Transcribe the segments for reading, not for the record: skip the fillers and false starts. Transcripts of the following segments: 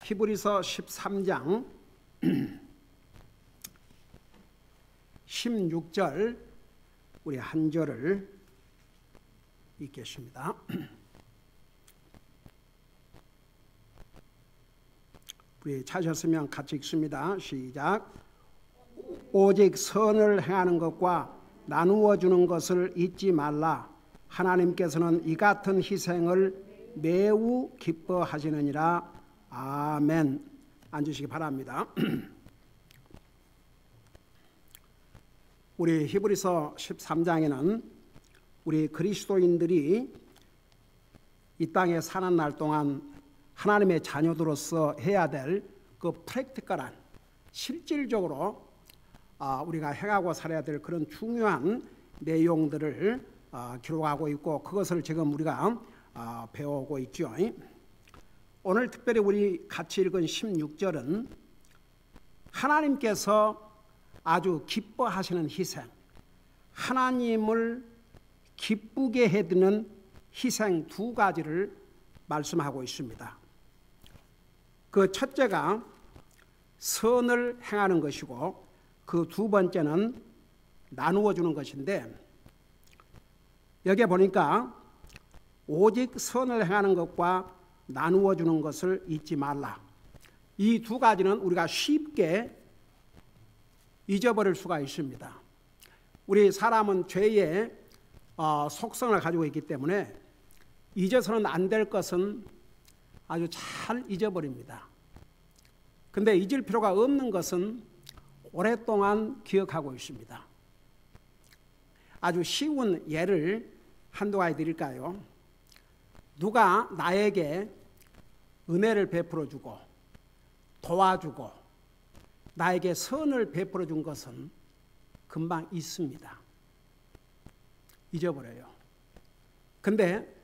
히브리서 13장 16절 우리 한 절을 읽겠습니다. 우리 찾으셨으면 같이 읽습니다. 시작. 오직 선을 행하는 것과 나누어 주는 것을 잊지 말라. 하나님께서는 이 같은 희생을 매우 기뻐하시느니라. 아멘. 앉으시기 바랍니다. 우리 히브리서 13장에는 우리 그리스도인들이 이 땅에 사는 날 동안 하나님의 자녀들로서 해야 될 그 프랙티컬한 실질적으로 우리가 행하고 살아야 될 그런 중요한 내용들을 기록하고 있고, 그것을 지금 우리가 배우고 있죠. 오늘 특별히 우리 같이 읽은 16절은 하나님께서 아주 기뻐하시는 희생, 하나님을 기쁘게 해드리는 희생 두 가지를 말씀하고 있습니다. 그 첫째가 선을 행하는 것이고, 그 두 번째는 나누어 주는 것인데, 여기에 보니까 오직 선을 행하는 것과 나누어 주는 것을 잊지 말라. 이 두 가지는 우리가 쉽게 잊어버릴 수가 있습니다. 우리 사람은 죄의 속성을 가지고 있기 때문에 잊어서는 안 될 것은 아주 잘 잊어버립니다. 근데 잊을 필요가 없는 것은 오랫동안 기억하고 있습니다. 아주 쉬운 예를 한두 가지 드릴까요? 누가 나에게 은혜를 베풀어주고 도와주고 나에게 선을 베풀어준 것은 금방 잊습니다. 잊어버려요. 근데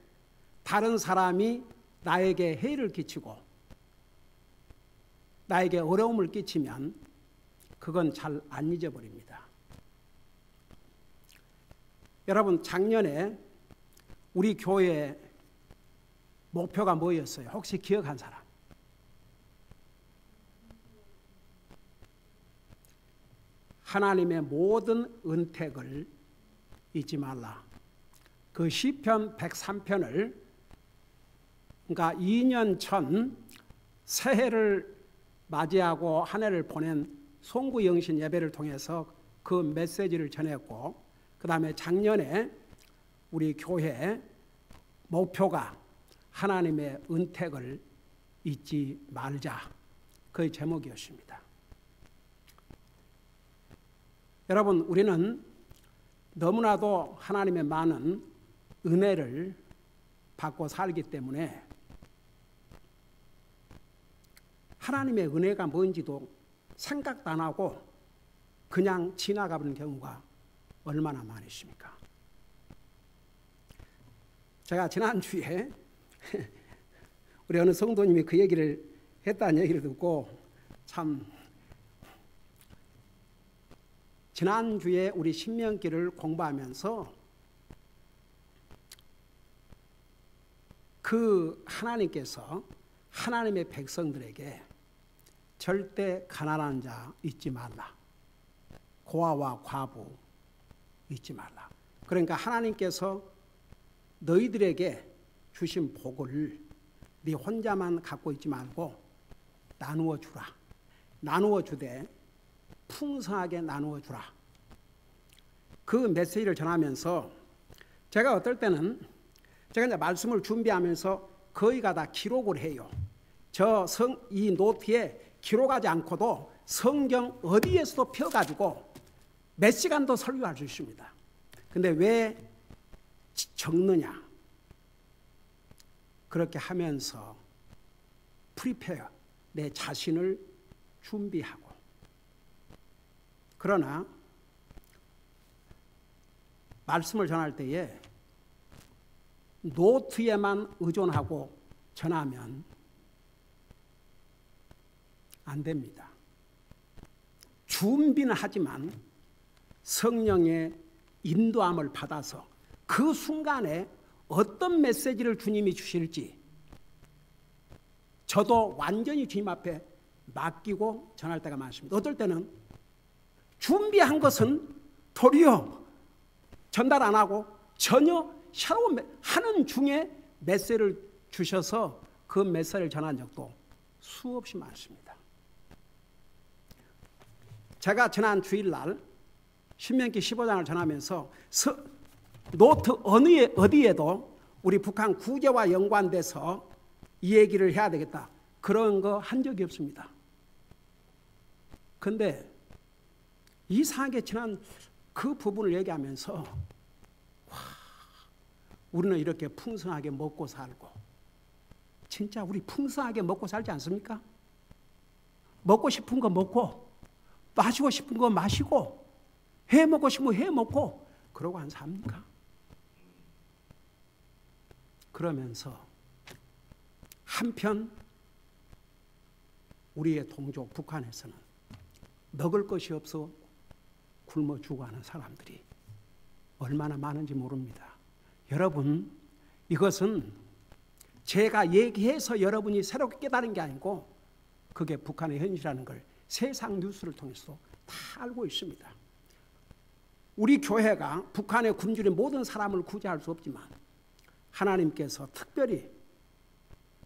다른 사람이 나에게 해를 끼치고 나에게 어려움을 끼치면 그건 잘 안 잊어버립니다. 여러분, 작년에 우리 교회 목표가 뭐였어요? 혹시 기억한 사람? 하나님의 모든 은택을 잊지 말라. 그 시편 103편을, 그러니까 2년 전 새해를 맞이하고 한 해를 보낸 송구영신 예배를 통해서 그 메시지를 전했고, 그 다음에 작년에 우리 교회 목표가 하나님의 은택을 잊지 말자, 그 제목이었습니다. 여러분, 우리는 너무나도 하나님의 많은 은혜를 받고 살기 때문에 하나님의 은혜가 뭔지도 생각도 안 하고 그냥 지나가버리는 경우가 얼마나 많으십니까? 제가 지난주에 우리 어느 성도님이 그 얘기를 했다는 얘기를 듣고, 참, 지난주에 우리 신명기를 공부하면서 그 하나님께서 하나님의 백성들에게 절대 가난한 자 잊지 말라, 고아와 과부 잊지 말라. 그러니까 하나님께서 너희들에게 주신 복을 네 혼자만 갖고 있지 말고 나누어 주라. 나누어 주되 풍성하게 나누어 주라. 그 메시지를 전하면서 제가 어떨 때는 제가 이제 말씀을 준비하면서 거의 다 기록을 해요. 이 노트에 기록하지 않고도 성경 어디에서도 펴가지고 몇 시간도 설교할 수 있습니다. 근데 왜 적느냐? 그렇게 하면서 프리페어, 내 자신을 준비하고. 그러나 말씀을 전할 때에 노트에만 의존하고 전하면 안 됩니다. 준비는 하지만 성령의 인도함을 받아서 그 순간에 어떤 메시지를 주님이 주실지 저도 완전히 주님 앞에 맡기고 전할 때가 많습니다. 어떨 때는 준비한 것은 도리어 전달 안 하고 전혀 새로운 하는 중에 메시지를 주셔서 그 메시지를 전한 적도 수없이 많습니다. 제가 지난 주일날 신명기 15장을 전하면서 노트 어디에도 우리 북한 구제와 연관돼서 이 얘기를 해야 되겠다, 그런 거 한 적이 없습니다. 그런데 이상하게 지난 그 부분을 얘기하면서 와, 우리는 이렇게 풍성하게 먹고 살고, 진짜 우리 풍성하게 먹고 살지 않습니까? 먹고 싶은 거 먹고, 마시고 싶은 거 마시고, 해 먹고 싶으면 해 먹고, 그러고 안 삽니까? 그러면서 한편 우리의 동족 북한에서는 먹을 것이 없어 굶어 죽어가는 사람들이 얼마나 많은지 모릅니다. 여러분, 이것은 제가 얘기해서 여러분이 새롭게 깨달은 게 아니고 그게 북한의 현실이라는 걸 세상 뉴스를 통해서 다 알고 있습니다. 우리 교회가 북한에 굶주린 모든 사람을 구제할 수 없지만 하나님께서 특별히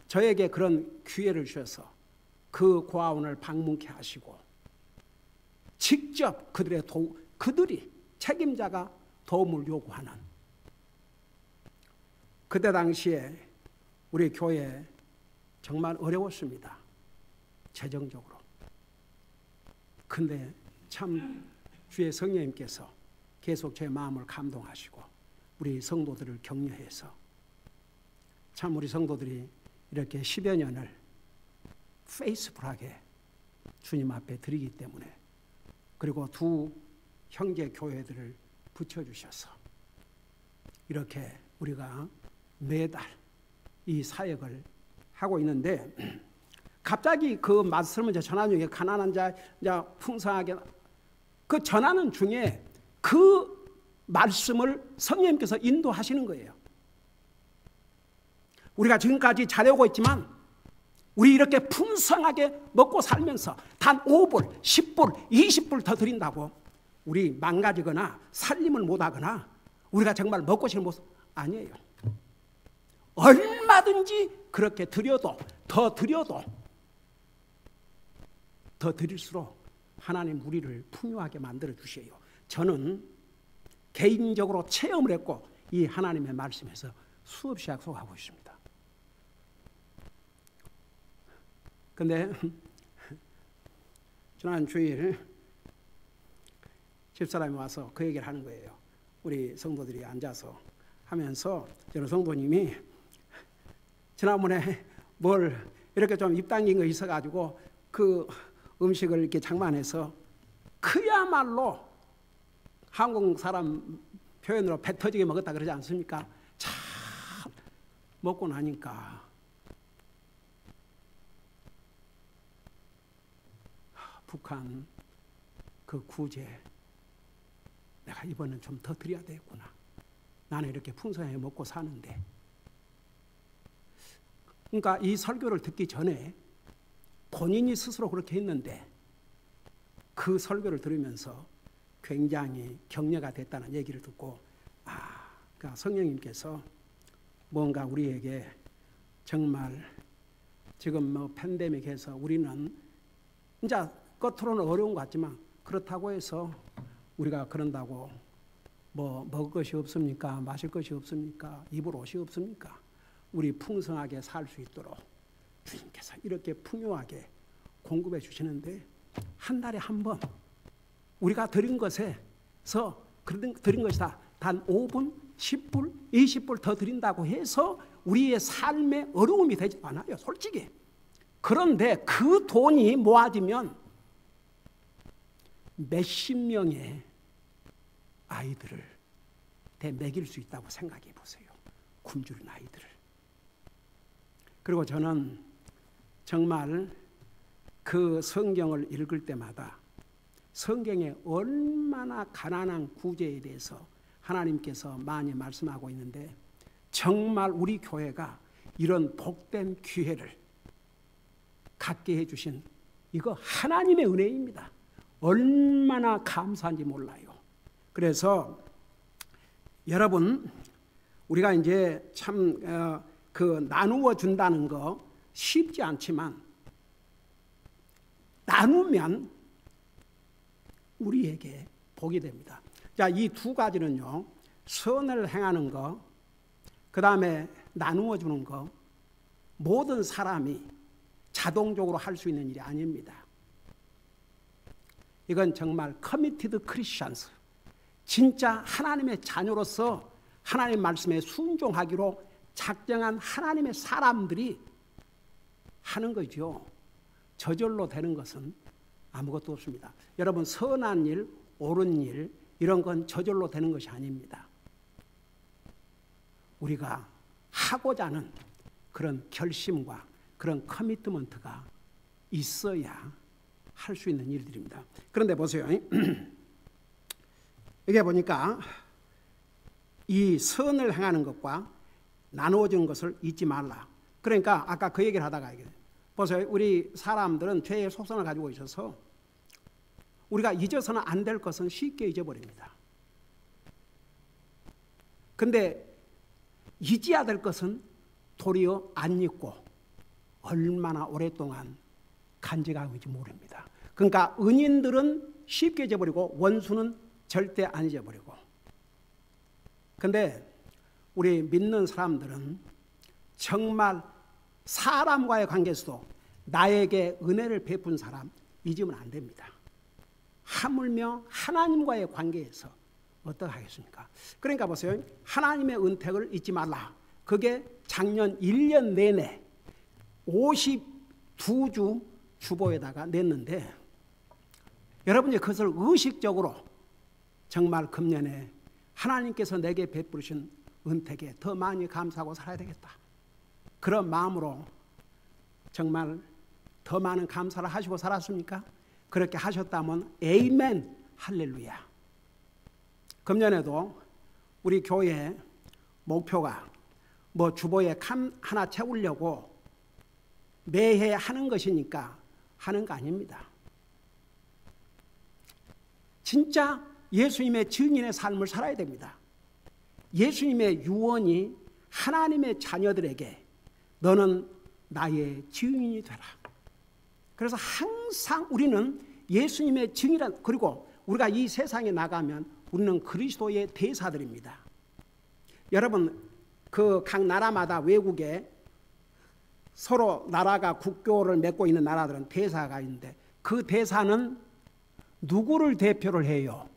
저에게 그런 기회를 주셔서 그 고아원을 방문케 하시고 직접 그들이 책임자가 도움을 요구하는, 그때 당시에 우리 교회 정말 어려웠습니다. 재정적으로. 근데 참 주의 성령님께서 계속 제 마음을 감동하시고 우리 성도들을 격려해서 참 우리 성도들이 이렇게 10여 년을 페이스풀하게 주님 앞에 드리기 때문에, 그리고 두 형제 교회들을 붙여주셔서 이렇게 우리가 매달 이 사역을 하고 있는데, 갑자기 그 말씀을 전하는 중에 가난한 자 풍성하게 그 전하는 중에 그 말씀을 성령님께서 인도하시는 거예요. 우리가 지금까지 잘해오고 있지만 우리 이렇게 풍성하게 먹고 살면서 단 5불, 10불, 20불 더 드린다고 우리 망가지거나 살림을 못하거나 우리가 정말 먹고 싶은 모습 아니에요. 얼마든지 그렇게 드려도 더 드릴수록 하나님 우리를 풍요하게 만들어 주셔요. 저는 개인적으로 체험을 했고 이 하나님의 말씀에서 수없이 약속하고 있습니다. 근데 지난 주일 집사람이 와서 그 얘기를 하는 거예요. 우리 성도들이 앉아서 하면서 저는 성도님이 지난번에 뭘 이렇게 좀 입 당긴 거 있어가지고 그 음식을 이렇게 장만해서 그야말로 한국 사람 표현으로 배 터지게 먹었다 그러지 않습니까? 참 먹고 나니까 북한 그 구제 내가 이번엔 좀 더 드려야 되겠구나. 나는 이렇게 풍성하게 먹고 사는데. 그러니까 이 설교를 듣기 전에 본인이 스스로 그렇게 했는데 그 설교를 들으면서 굉장히 격려가 됐다는 얘기를 듣고 그러니까 성령님께서 뭔가 우리에게 정말 지금 뭐 팬데믹에서 우리는 이제 겉으로는 어려운 것 같지만 그렇다고 해서 우리가 그런다고 뭐 먹을 것이 없습니까? 마실 것이 없습니까? 입을 옷이 없습니까? 우리 풍성하게 살 수 있도록 주님께서 이렇게 풍요하게 공급해 주시는데 한 달에 한 번 우리가 드린 것에서 드린 것이 다 단 5분, 10불, 20불 더 드린다고 해서 우리의 삶에 어려움이 되지 않아요, 솔직히. 그런데 그 돈이 모아지면 몇십 명의 아이들을 먹일 수 있다고 생각해 보세요. 굶주린 아이들을. 그리고 저는 정말 그 성경을 읽을 때마다 성경에 얼마나 가난한 구제에 대해서 하나님께서 많이 말씀하고 있는데 정말 우리 교회가 이런 복된 기회를 갖게 해주신 이거 하나님의 은혜입니다. 얼마나 감사한지 몰라요. 그래서 여러분, 우리가 이제 참 나누어 준다는 거 쉽지 않지만 나누면 우리에게 복이 됩니다. 자, 이 두 가지는요, 선을 행하는 거, 그 다음에 나누어 주는 거, 모든 사람이 자동적으로 할 수 있는 일이 아닙니다. 이건 정말 커미티드 크리스천스, 진짜 하나님의 자녀로서 하나님 말씀에 순종하기로 작정한 하나님의 사람들이 하는 거죠. 저절로 되는 것은 아무것도 없습니다. 여러분, 선한 일, 옳은 일, 이런 건 저절로 되는 것이 아닙니다. 우리가 하고자 하는 그런 결심과 그런 커미트먼트가 있어야 할 수 있는 일들입니다. 그런데 보세요. 이게 보니까 이 선을 행하는 것과 나누어진 것을 잊지 말라. 그러니까 아까 그 얘기를 하다가 보세요. 우리 사람들은 죄의 속성을 가지고 있어서 우리가 잊어서는 안 될 것은 쉽게 잊어버립니다. 근데 잊어야 될 것은 도리어 안 잊고 얼마나 오랫동안 간직하고 있는지 모릅니다. 그러니까 은인들은 쉽게 잊어버리고 원수는 절대 안 잊어버리고, 근데 우리 믿는 사람들은 정말 사람과의 관계에서도 나에게 은혜를 베푼 사람 잊으면 안 됩니다. 하물며 하나님과의 관계에서 어떻게 하겠습니까? 그러니까 보세요. 하나님의 은택을 잊지 말라. 그게 작년 1년 내내 52주 주보에다가 냈는데, 여러분이 그것을 의식적으로 정말 금년에 하나님께서 내게 베푸신 은택에 더 많이 감사하고 살아야 되겠다, 그런 마음으로 정말 더 많은 감사를 하시고 살았습니까? 그렇게 하셨다면 에이멘, 할렐루야. 금년에도 우리 교회 목표가 뭐 주보에 칸 하나 채우려고 매해 하는 것이니까 하는 거 아닙니다. 진짜 예수님의 증인의 삶을 살아야 됩니다. 예수님의 유언이 하나님의 자녀들에게 너는 나의 증인이 되라. 그래서 항상 우리는 예수님의 증인이란, 그리고 우리가 이 세상에 나가면 우리는 그리스도의 대사들입니다. 여러분, 그 각 나라마다 외국에 서로 나라가 국교를 맺고 있는 나라들은 대사가 있는데, 그 대사는 누구를 대표를 해요?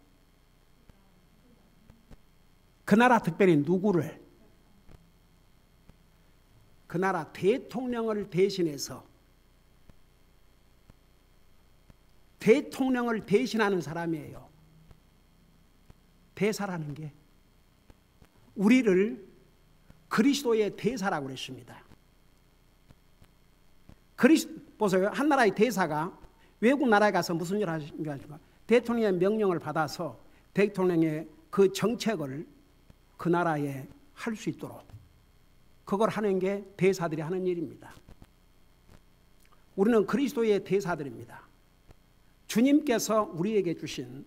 그 나라 특별히 누구를? 그 나라 대통령을 대신해서, 대통령을 대신하는 사람이에요. 대사라는 게 우리를 그리스도의 대사라고 그랬습니다. 보세요. 한 나라의 대사가 외국 나라에 가서 무슨 일을 하십니까? 대통령의 명령을 받아서 대통령의 그 정책을 그 나라에 할 수 있도록 그걸 하는 게 대사들이 하는 일입니다. 우리는 그리스도의 대사들입니다. 주님께서 우리에게 주신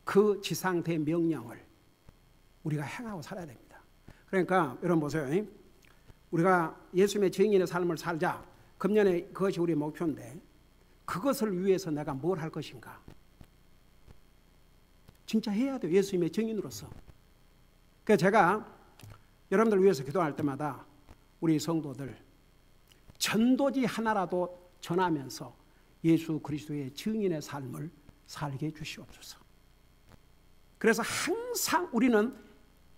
그 지상 대명령을 우리가 행하고 살아야 됩니다. 그러니까 여러분 보세요. 우리가 예수님의 증인의 삶을 살자. 금년에 그것이 우리의 목표인데, 그것을 위해서 내가 뭘 할 것인가? 진짜 해야 돼요. 예수님의 증인으로서. 그래서 제가 여러분들 위해서 기도할 때마다 우리 성도들 전도지 하나라도 전하면서 예수 그리스도의 증인의 삶을 살게 해주시옵소서. 그래서 항상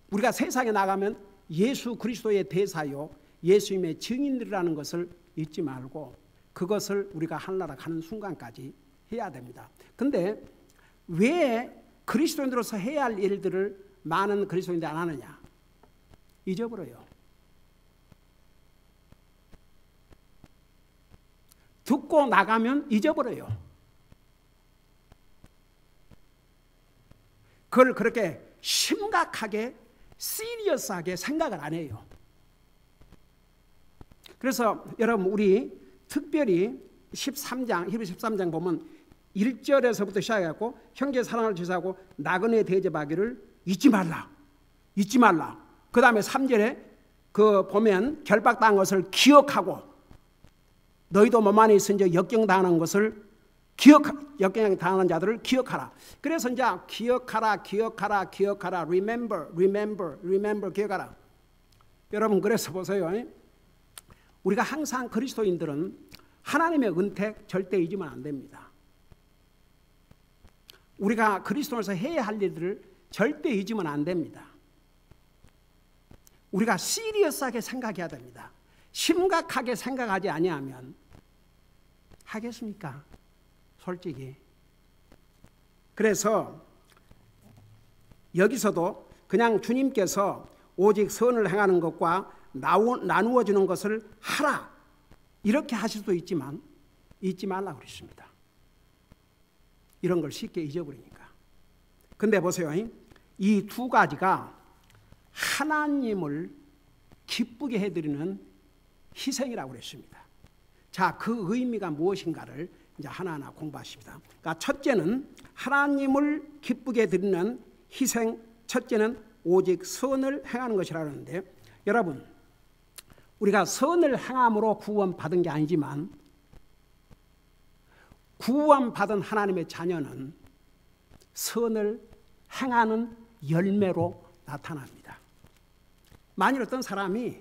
우리가 세상에 나가면 예수 그리스도의 대사요, 예수님의 증인들이라는 것을 잊지 말고 그것을 우리가 하늘나라 가는 순간까지 해야 됩니다. 근데 왜 그리스도인으로서 해야 할 일들을 많은 그리스도인들이 안 하느냐? 잊어버려요. 듣고 나가면 잊어버려요. 그걸 그렇게 심각하게 시리어스하게 생각을 안 해요. 그래서 여러분, 우리 특별히 13장, 히브리 13장 보면 1절에서부터 시작해갖고 형제 사랑을 지사하고 나그네 대접하기를 잊지 말라. 잊지 말라. 그 다음에 3절에 그 보면 결박당한 것을 기억하고 너희도 몸 안에 있은 역경당하는 것을 역경당하는 자들을 기억하라. 그래서 이제 기억하라, 기억하라, 기억하라. Remember, remember, remember. 기억하라. 여러분 그래서 보세요. 우리가 항상 그리스도인들은 하나님의 은택 절대 잊으면 안 됩니다. 우리가 그리스도에서 해야 할 일들을 절대 잊으면 안 됩니다. 우리가 시리어스하게 생각해야 됩니다. 심각하게 생각하지 아니하면 하겠습니까? 솔직히. 그래서 여기서도 그냥 주님께서 오직 선을 행하는 것과 나누어 주는 것을 하라 이렇게 하실 수도 있지만 잊지 말라고 그랬습니다. 이런 걸 쉽게 잊어버리니까. 근데 보세요. 이 두 가지가 하나님을 기쁘게 해드리는 희생이라고 그랬습니다. 자, 그 의미가 무엇인가를 이제 하나하나 공부하십니다. 그러니까 첫째는 하나님을 기쁘게 해드리는 희생, 첫째는 오직 선을 행하는 것이라고 하는데, 여러분 우리가 선을 행함으로 구원받은 게 아니지만 구원받은 하나님의 자녀는 선을 행하는 열매로 나타납니다. 만일 어떤 사람이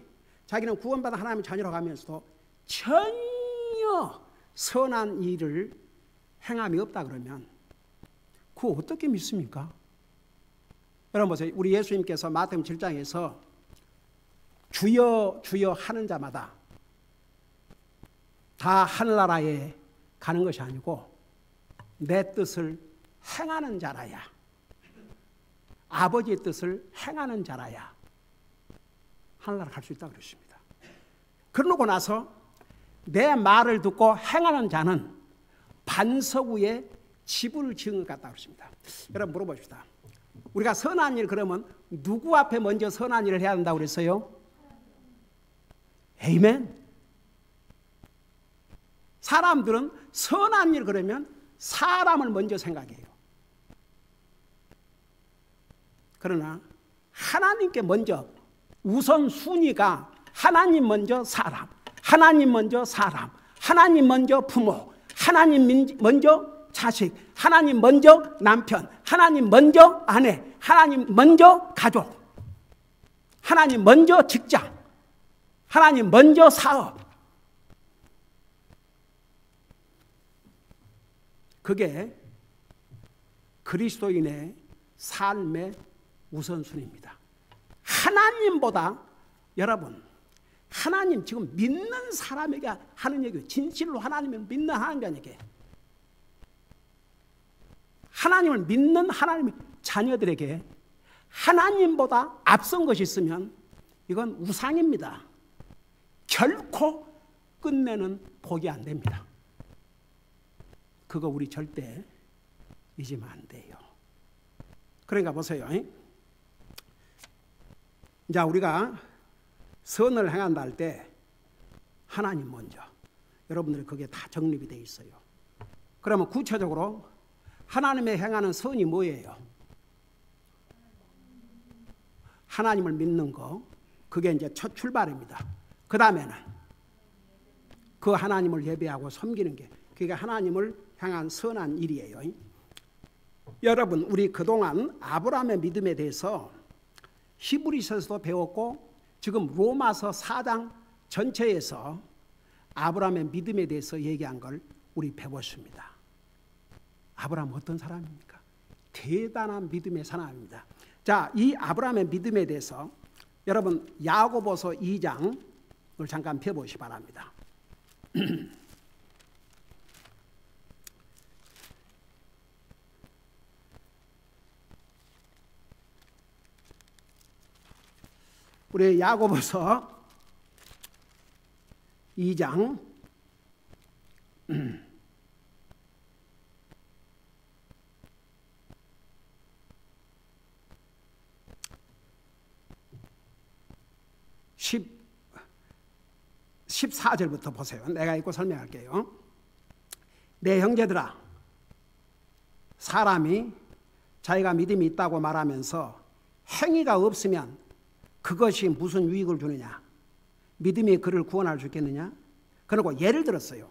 자기는 구원받은 하나님의 자녀라고 하면서도 전혀 선한 일을 행함이 없다 그러면 그거 어떻게 믿습니까? 여러분 보세요. 우리 예수님께서 마태복음 7장에서 주여 주여 하는 자마다 다 하늘나라에 가는 것이 아니고 내 뜻을 행하는 자라야, 아버지의 뜻을 행하는 자라야 하늘나라 갈 수 있다고 그랬습니다. 그러고 나서 내 말을 듣고 행하는 자는 반석 위에 집을 지은 것 같다고 그랬습니다. 여러분 물어봅시다. 우리가 선한 일 그러면 누구 앞에 먼저 선한 일을 해야 한다고 그랬어요? 아멘. 사람들은 선한 일 그러면 사람을 먼저 생각해요. 그러나 하나님께 먼저 우선순위가 하나님 먼저 사람, 하나님 먼저 사람, 하나님 먼저 부모, 하나님 먼저 자식, 하나님 먼저 남편, 하나님 먼저 아내, 하나님 먼저 가족, 하나님 먼저 직장, 하나님 먼저 사업. 그게 그리스도인의 삶의 우선순위입니다. 하나님보다, 여러분 하나님 지금 믿는 사람에게 하는 얘기예요. 진실로 하나님을 믿는 하나님에게, 하나님을 믿는 하나님의 자녀들에게 하나님보다 앞선 것이 있으면 이건 우상입니다. 결코 끝내는 복이 안 됩니다. 그거 우리 절대 잊으면 안 돼요. 그러니까 보세요. 이제 우리가 선을 행한다 할 때 하나님 먼저, 여러분들이 그게 다 정립이 되어 있어요. 그러면 구체적으로 하나님의 행하는 선이 뭐예요? 하나님을 믿는 거, 그게 이제 첫 출발입니다. 그 다음에는 그 하나님을 예배하고 섬기는 게, 그게 하나님을 향한 선한 일이에요. 여러분 우리 그동안 아브라함의 믿음에 대해서 히브리서에서도 배웠고 지금 로마서 4장 전체에서 아브라함의 믿음에 대해서 얘기한 걸 우리 배웠습니다. 아브라함 어떤 사람입니까? 대단한 믿음의 사람입니다. 자, 이 아브라함의 믿음에 대해서 여러분 야고보서 2장을 잠깐 펴보시기 바랍니다. 우리 야고보서 2장 14절부터 보세요. 내가 읽고 설명할게요. 내 형제들아, 사람이 자기가 믿음이 있다고 말하면서 행위가 없으면 그것이 무슨 유익을 주느냐? 믿음이 그를 구원할 수 있겠느냐? 그리고 예를 들었어요.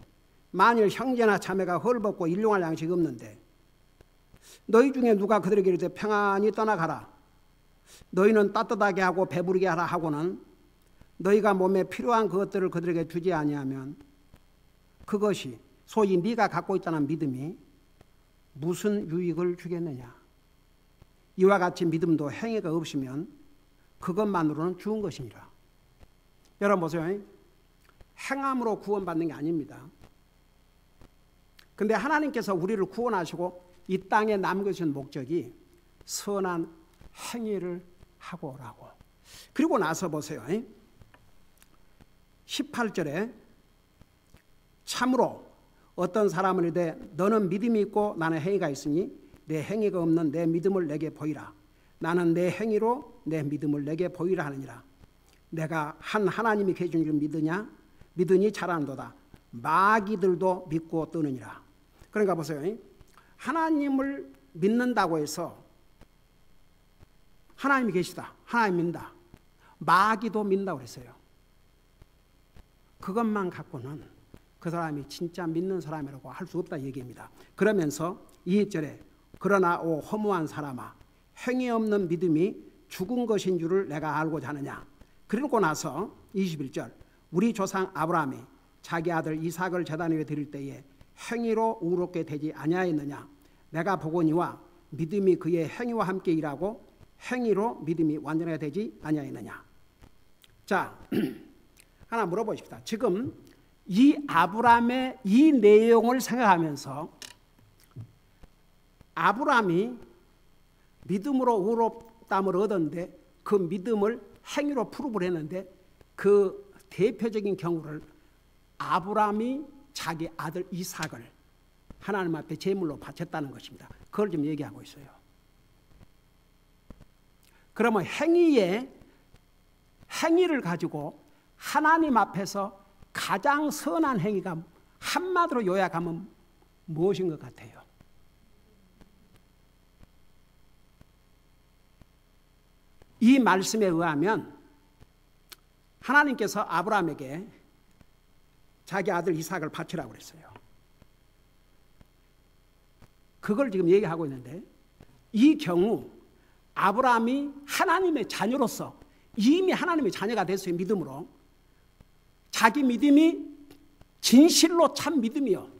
만일 형제나 자매가 헐벗고 일용할 양식이 없는데 너희 중에 누가 그들에게 이르되 평안히 떠나가라, 너희는 따뜻하게 하고 배부르게 하라 하고는 너희가 몸에 필요한 그것들을 그들에게 주지 아니하면 그것이 소위 네가 갖고 있다는 믿음이 무슨 유익을 주겠느냐? 이와 같이 믿음도 행위가 없으면 그것만으로는 죽은 것이니라. 여러분 보세요. 행함으로 구원받는 게 아닙니다. 근데 하나님께서 우리를 구원하시고 이 땅에 남겨주신 목적이 선한 행위를 하고 오라고. 그리고 나서 보세요. 18절에 참으로 어떤 사람은 이르되 너는 믿음이 있고 나는 행위가 있으니 내 행위가 없는 내 믿음을 내게 보이라. 나는 내 행위로 내 믿음을 내게 보이라 하느니라. 내가 한 하나님이 계신 줄 믿으냐? 믿으니 잘하는도다. 마귀들도 믿고 뜨느니라. 그러니까 보세요. 하나님을 믿는다고 해서 하나님이 계시다, 하나님 믿는다, 마귀도 믿는다고 그랬어요. 그것만 갖고는 그 사람이 진짜 믿는 사람이라고 할 수 없다 얘기입니다. 그러면서 2절에 그러나 오 허무한 사람아, 행위 없는 믿음이 죽은 것인 줄을 내가 알고자 하느냐. 그리고 나서 21절 우리 조상 아브라함이 자기 아들 이삭을 제단 위에 드릴 때에 행위로 의롭게 되지 아니하였느냐. 내가 보거니와 믿음이 그의 행위와 함께 일하고 행위로 믿음이 완전하게 되지 아니하였느냐. 자, 하나 물어보십시다. 지금 이 아브라함의 이 내용을 생각하면서 아브라함이 믿음으로 의롭다함을 얻었는데 그 믿음을 행위로 프루브를 했는데 그 대표적인 경우를 아브라함이 자기 아들 이삭을 하나님 앞에 제물로 바쳤다는 것입니다. 그걸 좀 얘기하고 있어요. 그러면 행위를 가지고 하나님 앞에서 가장 선한 행위가 한마디로 요약하면 무엇인 것 같아요? 이 말씀에 의하면 하나님께서 아브라함에게 자기 아들 이삭을 바치라고 그랬어요. 그걸 지금 얘기하고 있는데 이 경우 아브라함이 하나님의 자녀로서 이미 하나님의 자녀가 됐어요. 믿음으로. 자기 믿음이 진실로 참 믿음이요.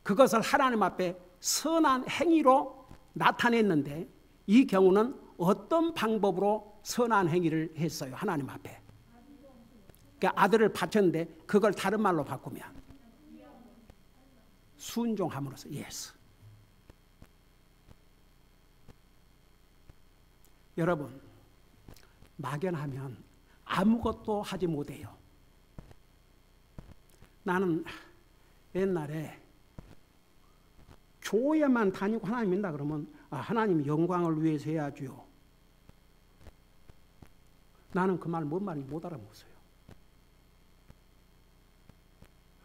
그것을 하나님 앞에 선한 행위로 나타냈는데 이 경우는 어떤 방법으로 선한 행위를 했어요? 하나님 앞에. 그러니까 아들을 바쳤는데 그걸 다른 말로 바꾸면 순종함으로써. 예스. 여러분, 막연하면 아무것도 하지 못해요. 나는 옛날에 교회만 다니고 하나님 믿는다 그러면 하나님 영광을 위해서 해야죠. 나는 그 말 뭔 말인지 못 알아먹었어요.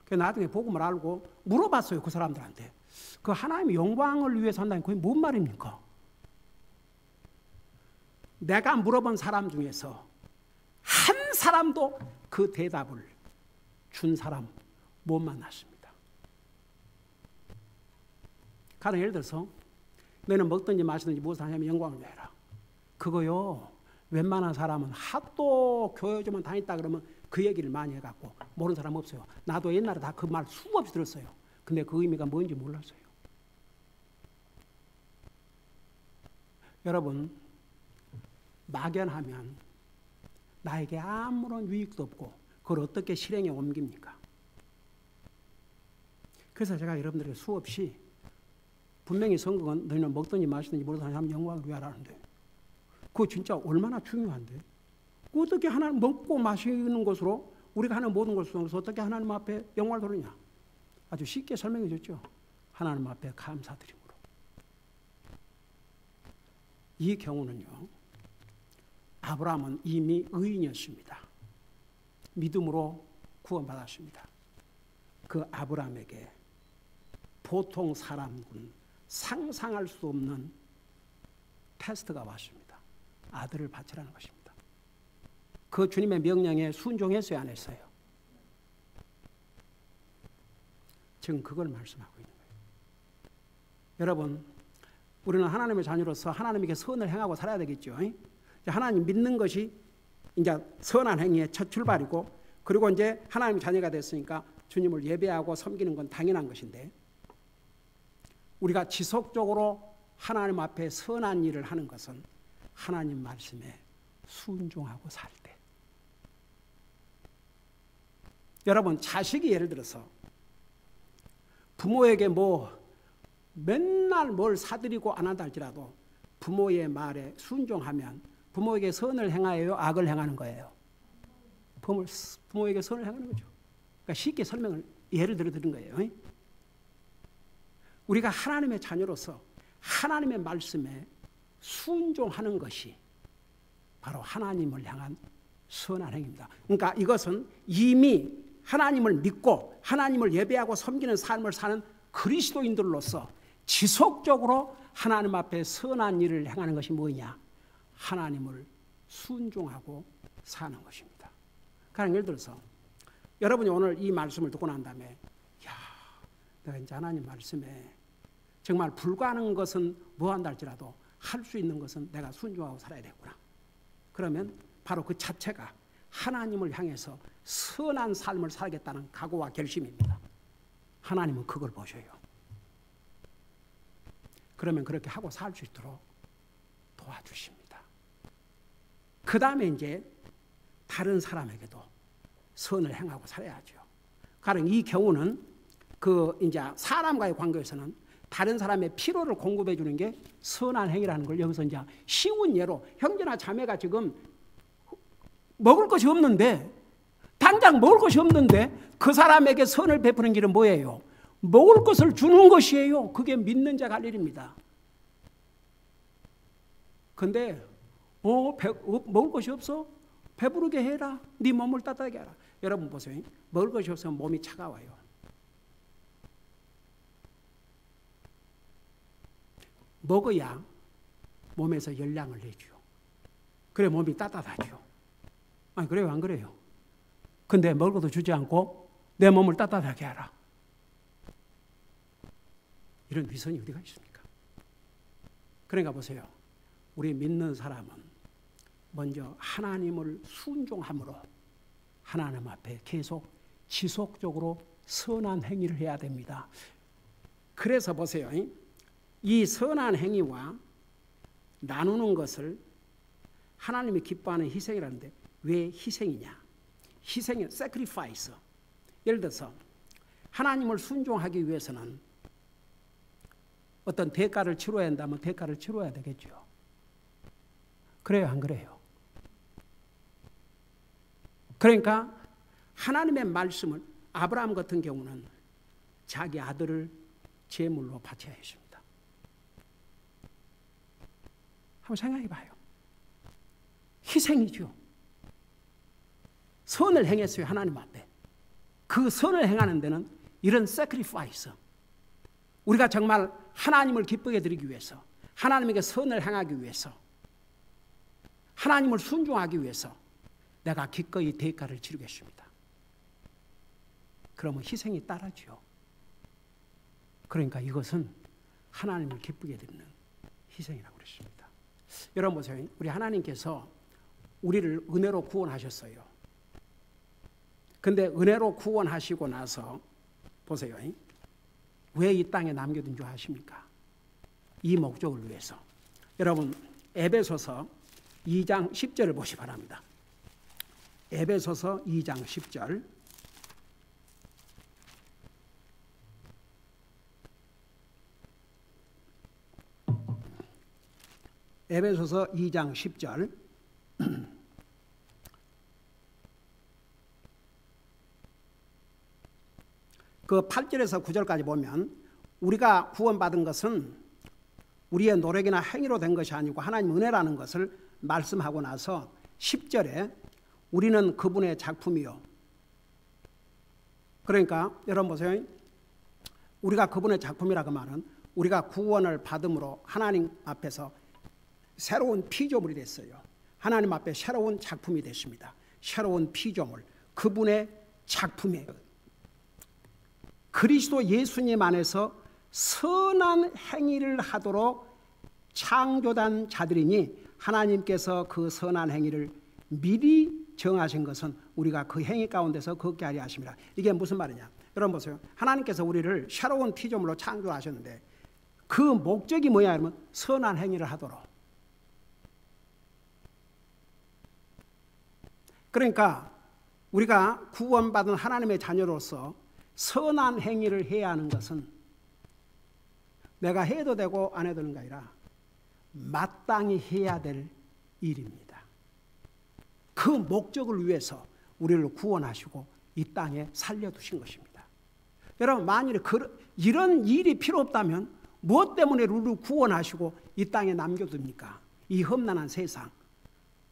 그래서 나중에 복음을 알고 물어봤어요. 그 사람들한테. 그 하나님 영광을 위해서 한다는 그게 뭔 말입니까? 내가 물어본 사람 중에서 한 사람도 그 대답을 준 사람 못 만났습니다. 가령 예를 들어서 너는 먹든지 마시든지 무엇을 하냐면 영광을 위하라. 그거요. 웬만한 사람은 하도 교회 좀 다녔다 그러면 그 얘기를 많이 해갖고 모르는 사람 없어요. 나도 옛날에 다 그 말 수없이 들었어요. 근데 그 의미가 뭔지 몰랐어요. 여러분, 막연하면 나에게 아무런 유익도 없고 그걸 어떻게 실행에 옮깁니까? 그래서 제가 여러분들에게 수없이 분명히 성경은 너희는 먹든지 마시든지 모르는 사람 영광을 위하라는데 그거 진짜 얼마나 중요한데 어떻게 하나님 먹고 마시는 것으로 우리가 하는 모든 것으로 어떻게 하나님 앞에 영광을 돌리냐. 아주 쉽게 설명해 줬죠. 하나님 앞에 감사드림으로. 이 경우는요. 아브라함은 이미 의인이었습니다. 믿음으로 구원받았습니다. 그 아브라함에게 보통 사람은 상상할 수 없는 테스트가 왔습니다. 아들을 바치라는 것입니다. 그 주님의 명령에 순종했어요, 안 했어요? 지금 그걸 말씀하고 있는 거예요. 여러분, 우리는 하나님의 자녀로서 하나님에게 선을 행하고 살아야 되겠죠. 하나님 믿는 것이 이제 선한 행위의 첫 출발이고, 그리고 이제 하나님의 자녀가 됐으니까 주님을 예배하고 섬기는 건 당연한 것인데, 우리가 지속적으로 하나님 앞에 선한 일을 하는 것은 하나님 말씀에 순종하고 살 때. 여러분, 자식이 예를 들어서 부모에게 맨날 뭘 사드리고 안 한다 할지라도 부모의 말에 순종하면 부모에게 선을 행하여요, 악을 행하는 거예요? 부모에게 선을 행하는 거죠. 그러니까 쉽게 예를 들어 드린 거예요. 우리가 하나님의 자녀로서 하나님의 말씀에 순종하는 것이 바로 하나님을 향한 선한 행위입니다. 그러니까 이것은 이미 하나님을 믿고 하나님을 예배하고 섬기는 삶을 사는 그리스도인들로서 지속적으로 하나님 앞에 선한 일을 행하는 것이 뭐냐? 하나님을 순종하고 사는 것입니다. 그러니까 예를 들어서 여러분이 오늘 이 말씀을 듣고 난 다음에 내가 이제 하나님 말씀에 정말 불가능한 것은 뭐한다 할지라도 할 수 있는 것은 내가 순종하고 살아야 되겠구나. 그러면 바로 그 자체가 하나님을 향해서 선한 삶을 살겠다는 각오와 결심입니다. 하나님은 그걸 보셔요. 그러면 그렇게 하고 살 수 있도록 도와주십니다. 그 다음에 이제 다른 사람에게도 선을 행하고 살아야죠. 가령 이 경우는 이제 사람과의 관계에서는 다른 사람의 필요를 공급해 주는 게 선한 행위라는 걸 여기서 이제 쉬운 예로, 형제나 자매가 지금 먹을 것이 없는데, 당장 먹을 것이 없는데 그 사람에게 선을 베푸는 길은 뭐예요? 먹을 것을 주는 것이에요. 그게 믿는 자가 할 일입니다. 근데 먹을 것이 없어? 배부르게 해라. 네 몸을 따뜻하게 하라. 여러분 보세요. 먹을 것이 없으면 몸이 차가워요. 먹어야 몸에서 열량을 내죠. 그래 몸이 따뜻하죠. 아니 그래요, 안 그래요? 근데 먹을 것도 주지 않고 내 몸을 따뜻하게 하라. 이런 위선이 어디가 있습니까? 그러니까 보세요. 우리 믿는 사람은 먼저 하나님을 순종함으로 하나님 앞에 계속 지속적으로 선한 행위를 해야 됩니다. 그래서 보세요. 이 선한 행위와 나누는 것을 하나님이 기뻐하는 희생이라는데, 왜 희생이냐? 희생은 sacrifice. 예를 들어서 하나님을 순종하기 위해서는 어떤 대가를 치러야 한다면 대가를 치러야 되겠죠. 그래요, 안 그래요? 그러니까 하나님의 말씀을, 아브라함 같은 경우는 자기 아들을 제물로 바쳐야 했습니다. 한번 생각해 봐요. 희생이죠. 선을 행했어요, 하나님 앞에. 그 선을 행하는 데는 이런 sacrifice, 우리가 정말 하나님을 기쁘게 드리기 위해서, 하나님에게 선을 행하기 위해서, 하나님을 순종하기 위해서 내가 기꺼이 대가를 치르겠습니다. 그러면 희생이 따르죠. 그러니까 이것은 하나님을 기쁘게 드리는 희생이라고 그랬습니다. 여러분 보세요. 우리 하나님께서 우리를 은혜로 구원하셨어요. 근데 은혜로 구원하시고 나서 보세요. 왜 이 땅에 남겨둔 줄 아십니까? 이 목적을 위해서. 여러분 에베소서 2장 10절을 보시기 바랍니다. 에베소서 2장 10절. 에베소서 2장 10절. 그 8절에서 9절까지 보면 우리가 구원받은 것은 우리의 노력이나 행위로 된 것이 아니고 하나님 은혜라는 것을 말씀하고 나서 10절에 우리는 그분의 작품이요. 그러니까 여러분 보세요. 우리가 그분의 작품이라고 말은 우리가 구원을 받음으로 하나님 앞에서 새로운 피조물이 됐어요. 하나님 앞에 새로운 작품이 됐습니다. 새로운 피조물, 그분의 작품이에요. 그리스도 예수님 안에서 선한 행위를 하도록 창조된 자들이니 하나님께서 그 선한 행위를 미리 정하신 것은 우리가 그 행위 가운데서 걷게 하려 하십니다. 이게 무슨 말이냐? 여러분 보세요. 하나님께서 우리를 새로운 피조물로 창조하셨는데 그 목적이 뭐냐 하면 선한 행위를 하도록. 그러니까 우리가 구원받은 하나님의 자녀로서 선한 행위를 해야 하는 것은 내가 해도 되고 안 해도 되는 게 아니라 마땅히 해야 될 일입니다. 그 목적을 위해서 우리를 구원하시고 이 땅에 살려두신 것입니다. 여러분 만일에 이런 일이 필요 없다면 무엇 때문에 우리를 구원하시고 이 땅에 남겨둡니까? 이 험난한 세상.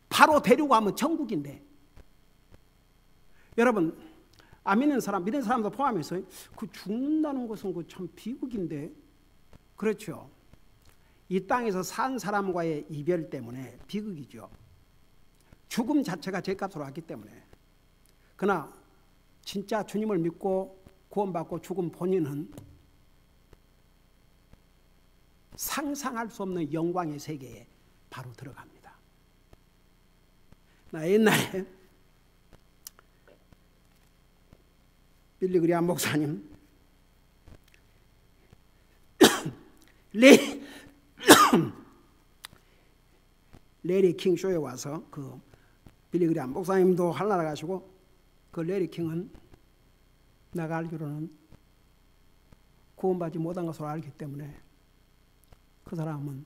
바로 데리고 가면 천국인데. 여러분 안 믿는 사람, 믿는 사람도 포함해서 그 죽는다는 것은 그 참 비극인데. 그렇죠. 이 땅에서 산 사람과의 이별 때문에 비극이죠. 죽음 자체가 죄값으로 왔기 때문에. 그러나 진짜 주님을 믿고 구원받고 죽은 본인은 상상할 수 없는 영광의 세계에 바로 들어갑니다. 나 옛날에 빌리 그리암 목사님 레리 킹 쇼에 와서 그 빌리 그리암 목사님도 하늘나라 가시고 그 레리 킹은 내가 알기로는 구원받지 못한 것으로 알기 때문에 그 사람은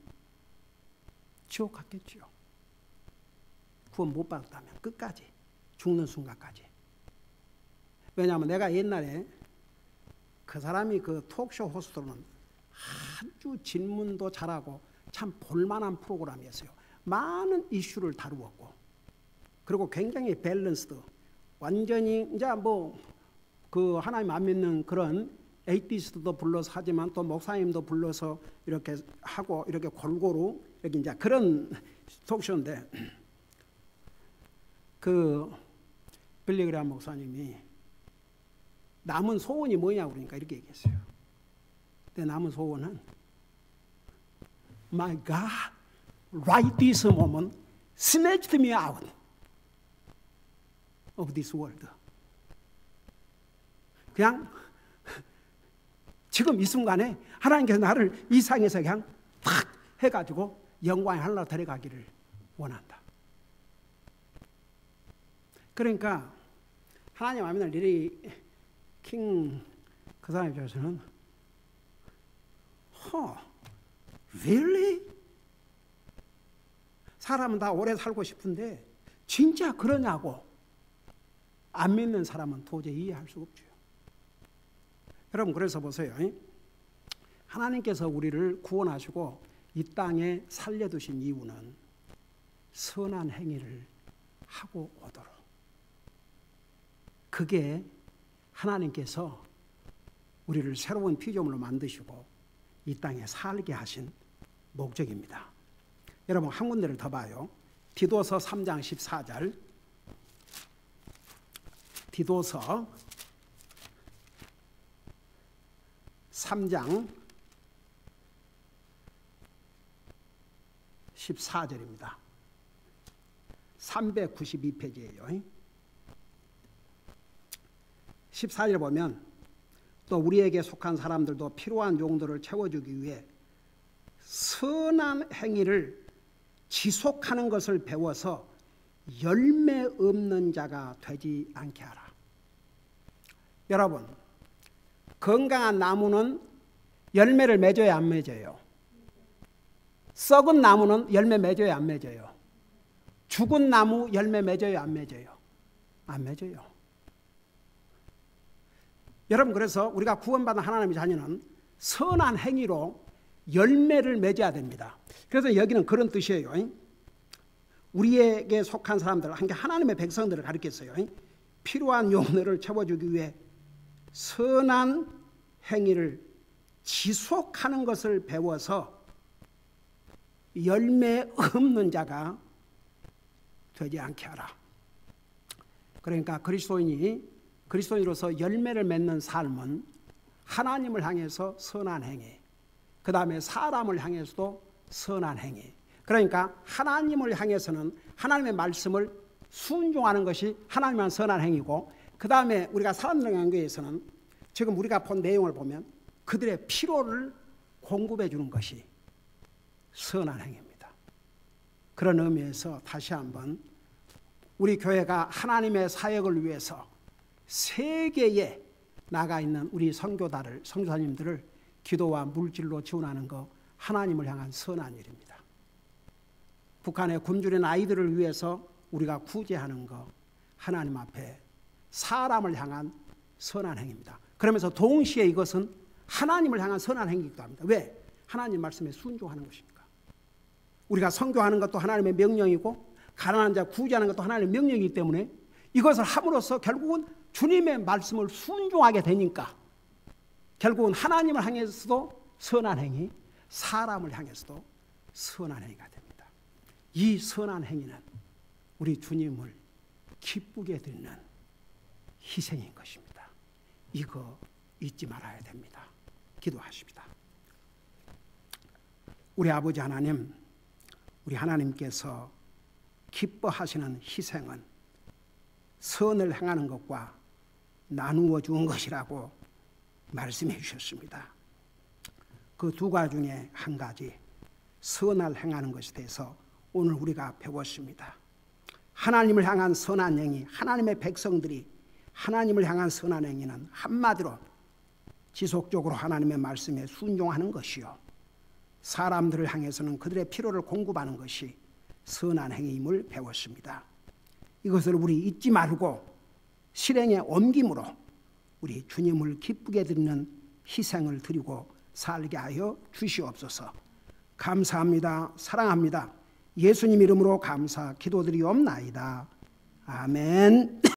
지옥 갔겠지요. 구원 못 받았다면 끝까지 죽는 순간까지. 왜냐하면 내가 옛날에 그 사람이 그 톡쇼 호스트로는 아주 질문도 잘하고 참 볼만한 프로그램이었어요. 많은 이슈를 다루었고 그리고 굉장히 밸런스드 완전히 이제 뭐 그 하나님 안 믿는 그런 에이티스트도 불러서 하지만 또 목사님도 불러서 이렇게 하고 이렇게 골고루 이렇게 이제 그런 톡쇼인데 그 빌리 그레이엄 목사님이 남은 소원이 뭐냐고 그러니까 이렇게 얘기했어요. 내 남은 소원은 My God, right this moment, snatched me out of this world. 그냥 지금 이 순간에 하나님께서 나를 이 상에서 그냥 탁 해가지고 영광의 하늘로 데려가기를 원한다. 그러니까 하나님 아멘 리리 킹 그 사람 입장에서는 really? 사람은 다 오래 살고 싶은데 진짜 그러냐고 안 믿는 사람은 도저히 이해할 수 없죠. 여러분 그래서 보세요. 하나님께서 우리를 구원하시고 이 땅에 살려두신 이유는 선한 행위를 하고 오도록. 그게 하나님께서 우리를 새로운 피조물로 만드시고 이 땅에 살게 하신 목적입니다. 여러분 한 군데를 더 봐요. 디도서 3장 14절. 디도서 3장 14절입니다. 392페이지예요. 14절 보면 또 우리에게 속한 사람들도 필요한 용도를 채워주기 위해 선한 행위를 지속하는 것을 배워서 열매 없는 자가 되지 않게 하라. 여러분 건강한 나무는 열매를 맺어야 안 맺어요? 썩은 나무는 열매 맺어야 안 맺어요? 죽은 나무 열매 맺어야 안 맺어요? 안 맺어요. 여러분 그래서 우리가 구원받은 하나님의 자녀는 선한 행위로 열매를 맺어야 됩니다. 그래서 여기는 그런 뜻이에요. 우리에게 속한 사람들, 하나님의 백성들을 가리켰어요. 필요한 용도를 채워주기 위해 선한 행위를 지속하는 것을 배워서 열매 없는 자가 되지 않게 하라. 그러니까 그리스도인으로서 열매를 맺는 삶은 하나님을 향해서 선한 행위, 그 다음에 사람을 향해서도 선한 행위. 그러니까 하나님을 향해서는 하나님의 말씀을 순종하는 것이 하나님의 선한 행위고, 그 다음에 우리가 사람들과 관계에서는 지금 우리가 본 내용을 보면 그들의 필요를 공급해 주는 것이 선한 행위입니다. 그런 의미에서 다시 한번 우리 교회가 하나님의 사역을 위해서 세계에 나가 있는 우리 선교사님들을 기도와 물질로 지원하는 것, 하나님을 향한 선한 일입니다. 북한의 굶주린 아이들을 위해서 우리가 구제하는 것, 하나님 앞에 사람을 향한 선한 행위입니다. 그러면서 동시에 이것은 하나님을 향한 선한 행위이기도 합니다. 왜? 하나님 말씀에 순종하는 것이니까. 우리가 선교하는 것도 하나님의 명령이고 가난한 자 구제하는 것도 하나님의 명령이기 때문에 이것을 함으로써 결국은 주님의 말씀을 순종하게 되니까 결국은 하나님을 향해서도 선한 행위, 사람을 향해서도 선한 행위가 됩니다. 이 선한 행위는 우리 주님을 기쁘게 드리는 희생인 것입니다. 이거 잊지 말아야 됩니다. 기도하십니다. 우리 아버지 하나님, 우리 하나님께서 기뻐하시는 희생은 선을 행하는 것과 나누어 주는 것이라고 말씀해 주셨습니다. 그 두 가지 중에 한 가지, 선을 행하는 것에 대해서 오늘 우리가 배웠습니다. 하나님을 향한 선한 행위, 하나님의 백성들이 하나님을 향한 선한 행위는 한마디로 지속적으로 하나님의 말씀에 순종하는 것이요, 사람들을 향해서는 그들의 필요를 공급하는 것이 선한 행위임을 배웠습니다. 이것을 우리 잊지 말고 실행에 옮김으로 우리 주님을 기쁘게 드리는 희생을 드리고 살게 하여 주시옵소서. 감사합니다. 사랑합니다. 예수님 이름으로 감사 기도드리옵나이다. 아멘.